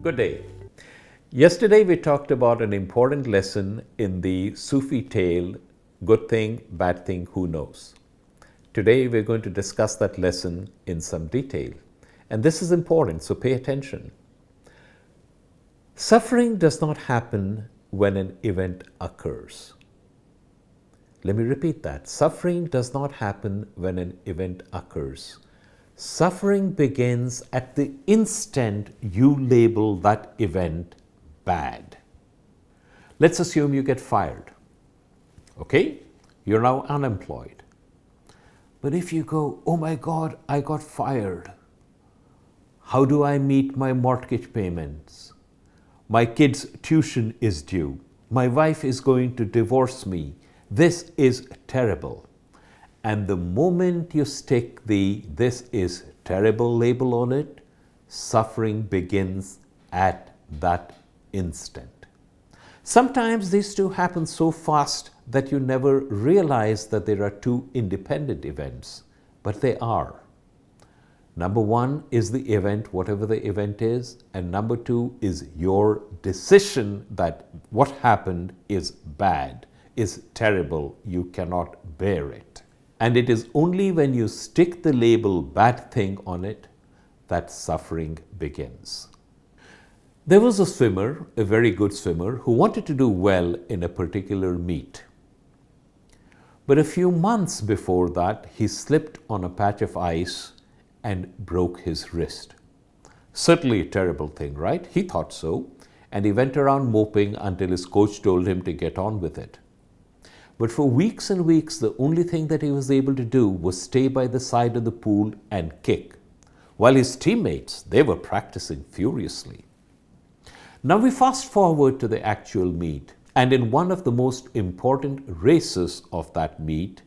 Good day. Yesterday we talked about an important lesson in the Sufi tale, Good Thing, Bad Thing, Who Knows? Today we're going to discuss that lesson in some detail. And this is important, so pay attention. Suffering does not happen when an event occurs. Let me repeat that. Suffering does not happen when an event occurs. Suffering begins at the instant you label that event bad. Let's assume you get fired. Okay? You're now unemployed. But if you go, oh my God, I got fired. How do I meet my mortgage payments? My kid's tuition is due. My wife is going to divorce me. This is terrible. And the moment you stick the "this is terrible" label on it, suffering begins at that instant. Sometimes these two happen so fast that you never realize that there are two independent events, but they are. Number one is the event, whatever the event is, and number two is your decision that what happened is bad, is terrible, you cannot bear it. And it is only when you stick the label bad thing on it that suffering begins. There was a swimmer, a very good swimmer, who wanted to do well in a particular meet. But a few months before that, he slipped on a patch of ice and broke his wrist. Certainly a terrible thing, right? He thought so. And he went around moping until his coach told him to get on with it. But for weeks and weeks, the only thing that he was able to do was stay by the side of the pool and kick, while his teammates, they were practicing furiously. Now we fast forward to the actual meet, and in one of the most important races of that meet,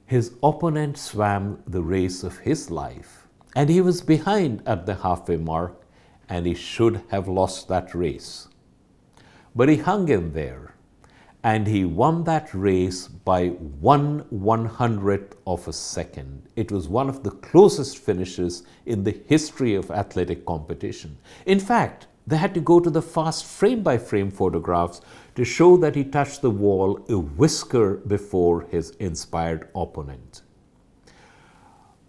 his opponent swam the race of his life, and he was behind at the halfway mark, and he should have lost that race. But he hung in there, and he won that race by 1/100th of a second. It was one of the closest finishes in the history of athletic competition. In fact, they had to go to the fast frame-by-frame photographs to show that he touched the wall a whisker before his inspired opponent.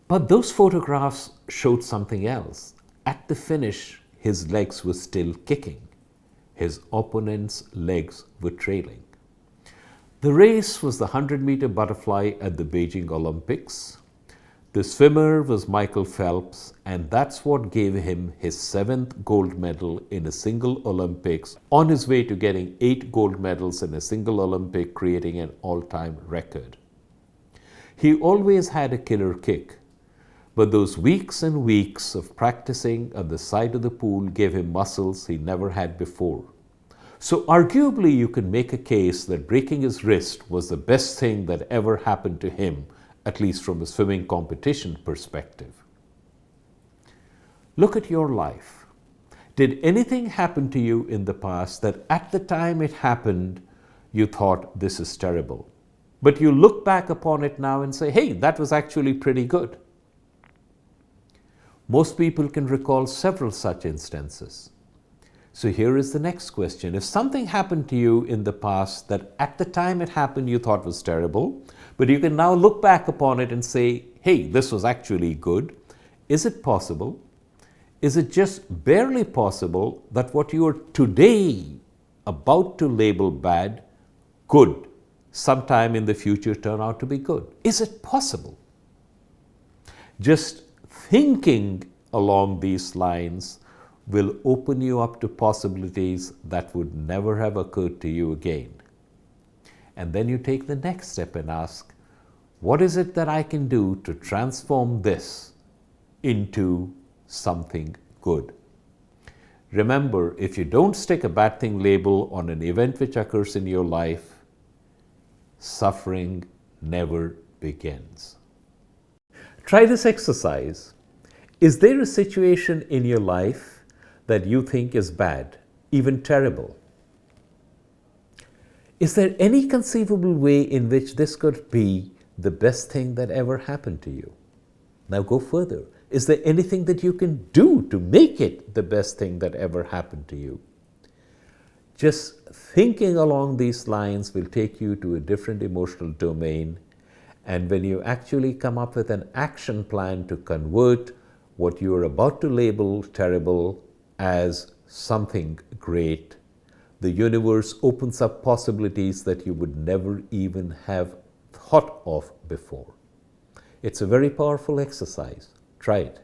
But those photographs showed something else. At the finish, his legs were still kicking. His opponent's legs were trailing. The race was the 100-meter butterfly at the Beijing Olympics. The swimmer was Michael Phelps, and that's what gave him his 7th gold medal in a single Olympics, on his way to getting 8 gold medals in a single Olympic, creating an all-time record. He always had a killer kick, but those weeks and weeks of practicing at the side of the pool gave him muscles he never had before. So arguably you can make a case that breaking his wrist was the best thing that ever happened to him, at least from a swimming competition perspective. Look at your life. Did anything happen to you in the past that at the time it happened, you thought this is terrible? But you look back upon it now and say, hey, that was actually pretty good. Most people can recall several such instances. So here is the next question. If something happened to you in the past that at the time it happened you thought was terrible, but you can now look back upon it and say, hey, this was actually good, is it possible? Is it just barely possible that what you are today about to label bad could sometime in the future turn out to be good? Is it possible? Just thinking along these lines will open you up to possibilities that would never have occurred to you again. And then you take the next step and ask, what is it that I can do to transform this into something good? Remember, if you don't stick a bad thing label on an event which occurs in your life, suffering never begins. Try this exercise. Is there a situation in your life that you think is bad, even terrible? Is there any conceivable way in which this could be the best thing that ever happened to you? Now go further. Is there anything that you can do to make it the best thing that ever happened to you? Just thinking along these lines will take you to a different emotional domain. And when you actually come up with an action plan to convert what you are about to label terrible as something great, the universe opens up possibilities that you would never even have thought of before. It's a very powerful exercise. Try it.